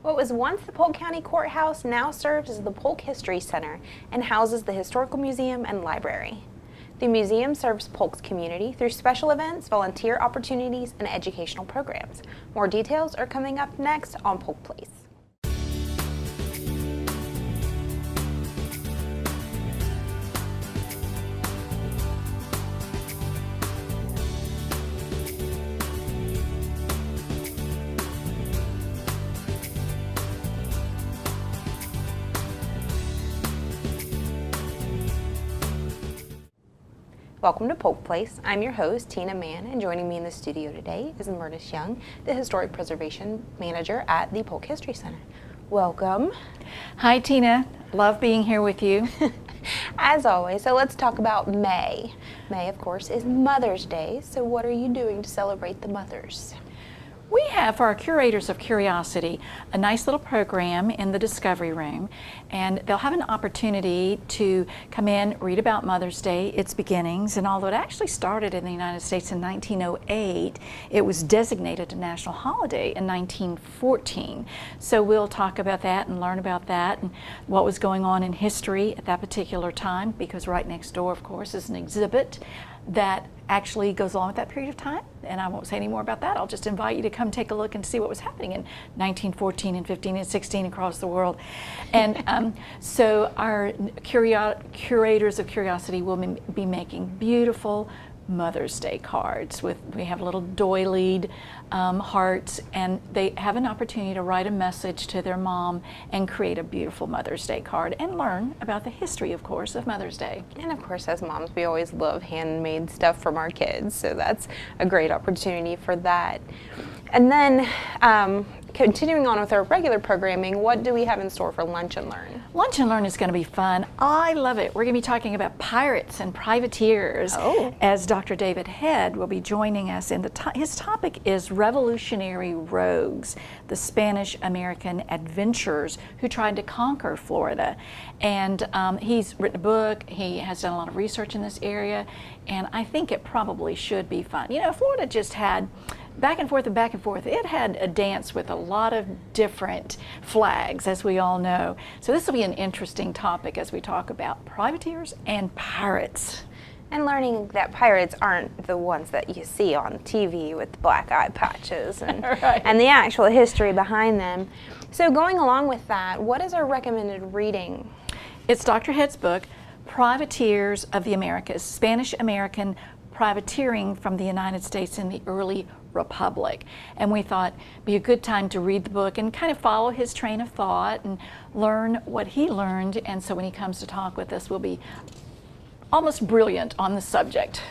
What was once the Polk County Courthouse now serves as the Polk History Center and houses the Historical Museum and Library. The museum serves Polk's community through special events, volunteer opportunities, and educational programs. More details are coming up next on Polk Place. Welcome to Polk Place. I'm your host, Tina Mann, and joining me in the studio today is Myrtis Young, the Historic Preservation Manager at the Polk History Center. Welcome. Hi, Tina. Love being here with you. As always, so let's talk about May. May, of course, is Mother's Day, so what are you doing to celebrate the mothers? We have, for our Curators of Curiosity, a nice little program in the Discovery Room, and they'll have an opportunity to come in, read about Mother's Day, its beginnings, and although it actually started in the United States in 1908, it was designated a national holiday in 1914. So we'll talk about that and learn about that and what was going on in history at that particular time, because right next door, of course, is an exhibit that actually goes along with that period of time, and I won't say any more about that. I'll just invite you to come take a look and see what was happening in 1914 and 15 and 16 across the world. And so our Curators of Curiosity will be making beautiful Mother's Day cards. We have little doilied hearts, and they have an opportunity to write a message to their mom and create a beautiful Mother's Day card and learn about the history, of course, of Mother's Day. And of course, as moms, we always love handmade stuff from our kids, so that's a great opportunity for that. And then continuing on with our regular programming, what do we have in store for Lunch and Learn? Lunch and Learn is going to be fun. I love it. We're going to be talking about pirates and privateers as Dr. David Head will be joining us. And his topic is Revolutionary Rogues, the Spanish-American adventurers who tried to conquer Florida. And he's written a book. He has done a lot of research in this area, and I think it probably should be fun. You know, Florida just had back and forth and back and forth. It had a dance with a lot of different flags, as we all know. So this will be an interesting topic as we talk about privateers and pirates. And learning that pirates aren't the ones that you see on TV with black eye patches and, right. and the actual history behind them. So going along with that, what is our recommended reading? It's Dr. Head's book, Privateers of the Americas, Spanish-American Privateering from the United States in the Early Republic. And we thought it'd be a good time to read the book and kind of follow his train of thought and learn what he learned. And so when he comes to talk with us, we'll be almost brilliant on the subject.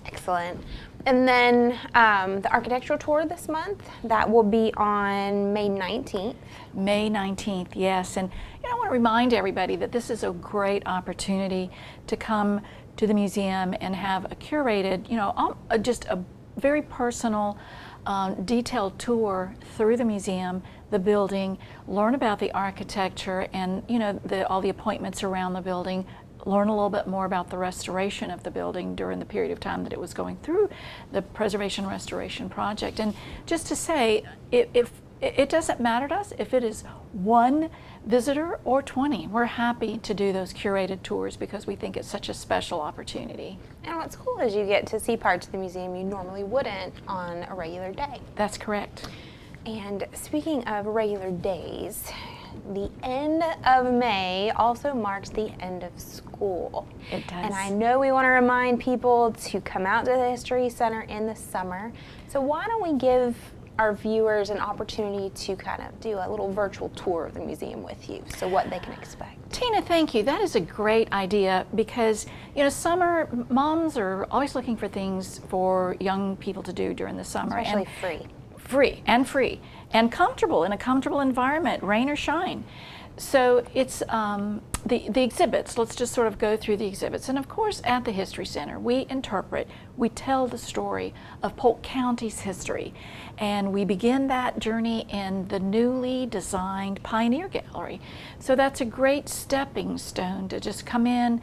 Excellent. And then the architectural tour this month, that will be on May 19th. May 19th, yes. And I want to remind everybody that this is a great opportunity to come to the museum and have a curated, just a very personal, detailed tour through the museum, the building, learn about the architecture and, all the appointments around the building, learn a little bit more about the restoration of the building during the period of time that it was going through the Preservation Restoration Project. And just to say, if it doesn't matter to us if it is one visitor or 20. We're happy to do those curated tours because we think it's such a special opportunity. And what's cool is you get to see parts of the museum you normally wouldn't on a regular day. That's correct. And speaking of regular days, the end of May also marks the end of school. It does. And I know we want to remind people to come out to the History Center in the summer. So why don't we give our viewers an opportunity to kind of do a little virtual tour of the museum with you, so what they can expect. Tina, thank you. That is a great idea because, summer, moms are always looking for things for young people to do during the summer. Especially free and comfortable, in a comfortable environment, rain or shine. So it's the exhibits. Let's just sort of go through the exhibits. And of course, at the History Center, we tell the story of Polk County's history. And we begin that journey in the newly designed Pioneer Gallery. So that's a great stepping stone to just come in,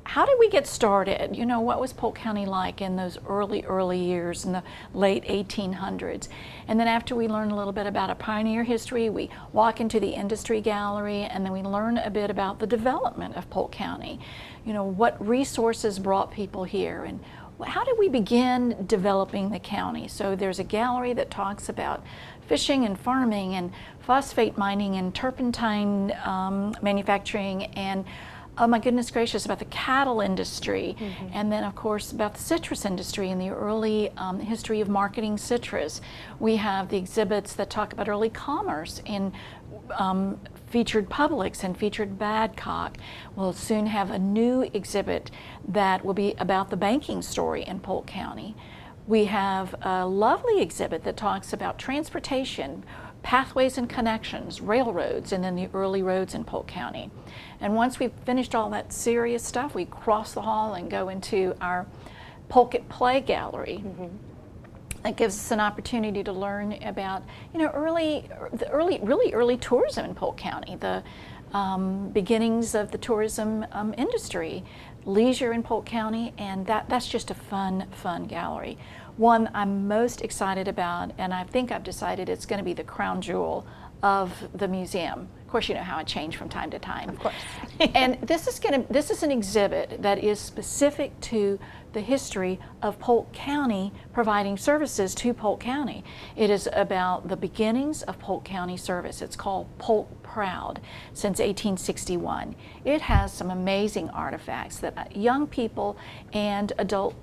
how did we get started? You know, what was Polk County like in those early years in the late 1800s? And then after we learn a little bit about a pioneer history, we walk into the industry gallery, and then we learn a bit about the development of Polk County. You know, what resources brought people here, and how did we begin developing the county? So there's a gallery that talks about fishing and farming and phosphate mining and turpentine manufacturing, and oh my goodness gracious, about the cattle industry, and then of course about the citrus industry and the early history of marketing citrus. We have the exhibits that talk about early commerce in featured Publix and featured Badcock. We'll soon have a new exhibit that will be about the banking story in Polk County. We have a lovely exhibit that talks about transportation, pathways and connections, railroads, and then the early roads in Polk County. And once we've finished all that serious stuff, we cross the hall and go into our Polk at Play gallery. That gives us an opportunity to learn about, you know, really early tourism in Polk County, the beginnings of the tourism industry, leisure in Polk County, and that's just a fun gallery. One I'm most excited about, and I think I've decided it's going to be the crown jewel of the museum. Of course, you know how I change from time to time. Of course. And this is an exhibit that is specific to the history of Polk County providing services to Polk County. It is about the beginnings of Polk County service. It's called Polk Proud since 1861. It has some amazing artifacts that young people and adult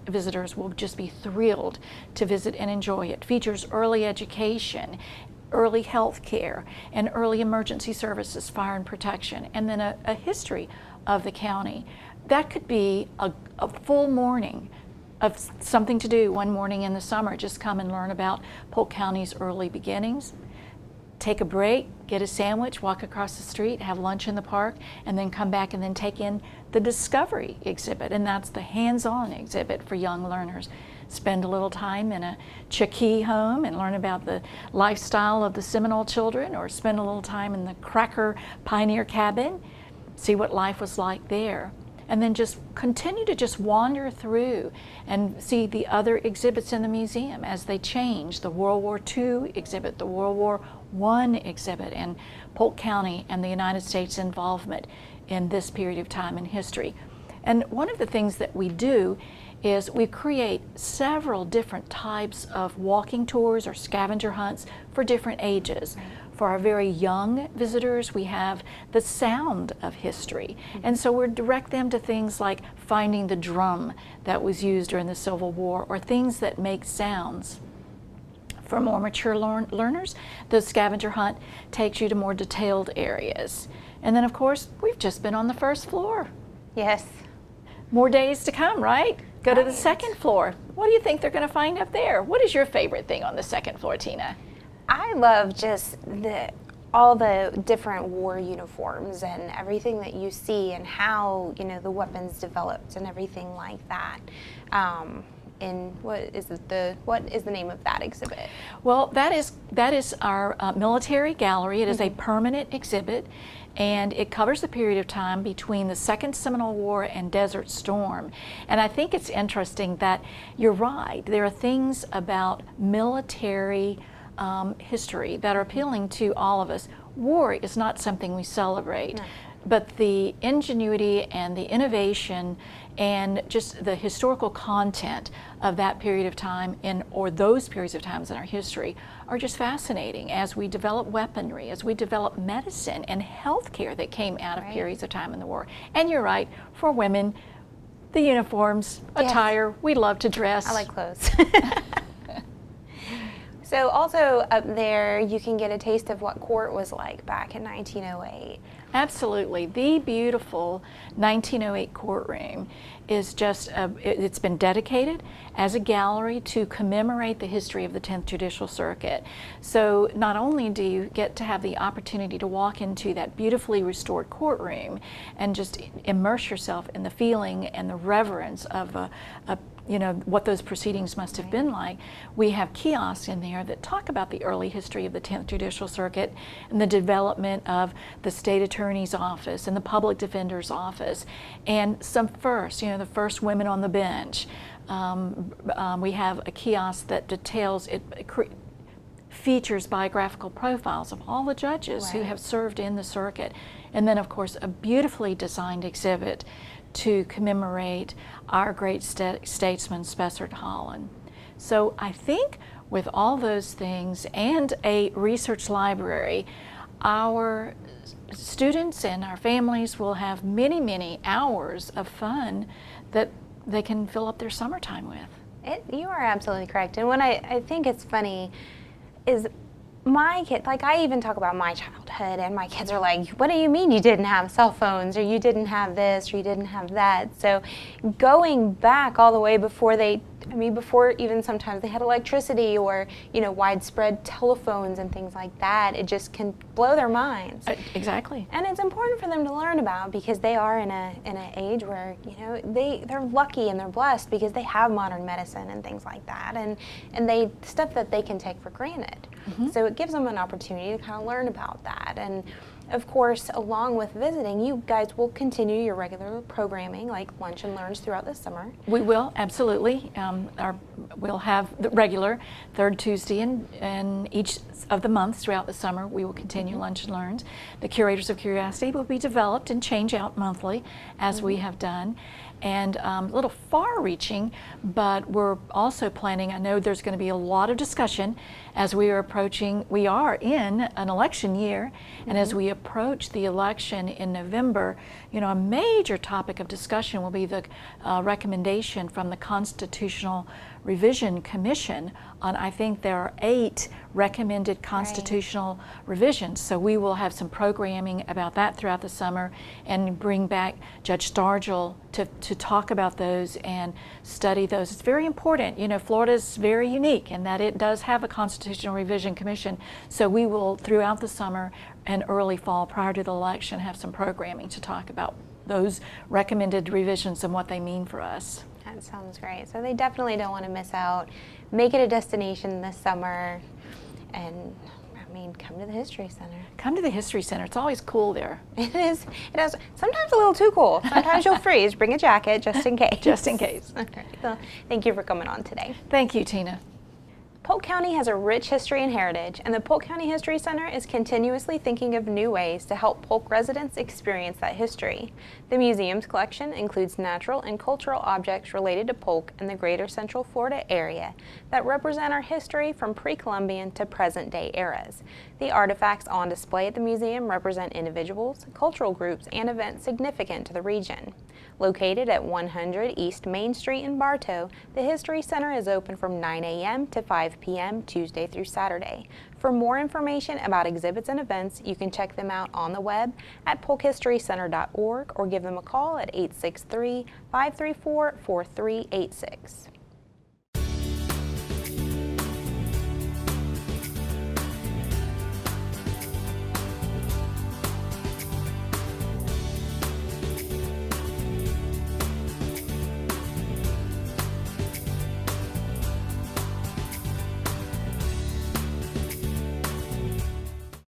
visitors will just be thrilled to visit and enjoy. It features early education, early health care, and early emergency services, fire and protection, and then a history of the county. That could be a full morning of something to do one morning in the summer. Just come and learn about Polk County's early beginnings. Take a break, get a sandwich, walk across the street, have lunch in the park, and then come back and then take in the Discovery exhibit, and that's the hands-on exhibit for young learners. Spend a little time in a Cherokee home and learn about the lifestyle of the Seminole children, or spend a little time in the Cracker Pioneer Cabin, see what life was like there. And then just continue to just wander through and see the other exhibits in the museum as they change. The World War II exhibit, the World War I exhibit, and Polk County and the United States involvement in this period of time in history. And one of the things that we do is we create several different types of walking tours or scavenger hunts for different ages. For our very young visitors, we have the sound of history. And so we direct them to things like finding the drum that was used during the Civil War, or things that make sounds. For more mature learners, the scavenger hunt takes you to more detailed areas. And then of course, we've just been on the first floor. Yes. More days to come, right? Go to the second floor. What do you think they're going to find up there? What is your favorite thing on the second floor, Tina? I love just all the different war uniforms and everything that you see, and how, you know, the weapons developed and everything like that. And what is the name of that exhibit? Well, that is our military gallery. It is a permanent exhibit, and it covers the period of time between the Second Seminole War and Desert Storm. And I think it's interesting that you're right. There are things about military history that are appealing to all of us. War is not something we celebrate. No. But the ingenuity and the innovation and just the historical content of that period of time or those periods of times in our history are just fascinating as we develop weaponry, as we develop medicine and healthcare that came out of periods of time in the war. And you're right, for women, the uniforms, attire, we love to dress. I like clothes. So also up there, you can get a taste of what court was like back in 1908. Absolutely. The beautiful 1908 courtroom is just, it's been dedicated as a gallery to commemorate the history of the 10th Judicial Circuit. So not only do you get to have the opportunity to walk into that beautifully restored courtroom and just immerse yourself in the feeling and the reverence of a what those proceedings must have been like. We have kiosks in there that talk about the early history of the 10th Judicial Circuit and the development of the State Attorney's Office and the Public Defender's Office, and some firsts, the first women on the bench. We have a kiosk that details features biographical profiles of all the judges who have served in the circuit. And then, of course, a beautifully designed exhibit to commemorate our great statesman, Spessard Holland. So I think with all those things and a research library, our students and our families will have many, many hours of fun that they can fill up their summertime with. You are absolutely correct. And what I think it's funny is my kid, like I even talk about my childhood, and my kids are like, what do you mean you didn't have cell phones, or you didn't have this, or you didn't have that? So going back all the way before before even sometimes they had electricity or, widespread telephones and things like that, it just can blow their minds. Exactly. And it's important for them to learn about, because they are in an age where, they're lucky and they're blessed because they have modern medicine and things like that, and they stuff that they can take for granted. Mm-hmm. So it gives them an opportunity to kind of learn about that. And of course, along with visiting, you guys will continue your regular programming, like lunch and learns, throughout the summer. We will, absolutely. We'll have the regular third Tuesday in each of the months throughout the summer. We will continue lunch and learns. The Curators of Curiosity will be developed and change out monthly, as we have done. And a little far-reaching, but we're also planning, I know there's going to be a lot of discussion as we are in an election year, and as we approach the election in November, a major topic of discussion will be the recommendation from the Constitutional Revision Commission on, I think there are 8 recommended constitutional revisions. So we will have some programming about that throughout the summer and bring back Judge Stargell to talk about those and study those. It's very important. Florida is very unique in that it does have a Constitutional Revision Commission. So we will, throughout the summer and early fall prior to the election, have some programming to talk about those recommended revisions and what they mean for us. That sounds great. So they definitely don't want to miss out. Make it a destination this summer, and come to the History Center. Come to the History Center. It's always cool there. It is. It is sometimes a little too cool. Sometimes you'll freeze. Bring a jacket just in case. Just in case. Okay. So thank you for coming on today. Thank you, Tina. Polk County has a rich history and heritage, and the Polk County History Center is continuously thinking of new ways to help Polk residents experience that history. The museum's collection includes natural and cultural objects related to Polk and the greater Central Florida area that represent our history from pre-Columbian to present-day eras. The artifacts on display at the museum represent individuals, cultural groups, and events significant to the region. Located at 100 East Main Street in Bartow, the History Center is open from 9 a.m. to 5 p.m. Tuesday through Saturday. For more information about exhibits and events, you can check them out on the web at polkhistorycenter.org or give them a call at 863-534-4386.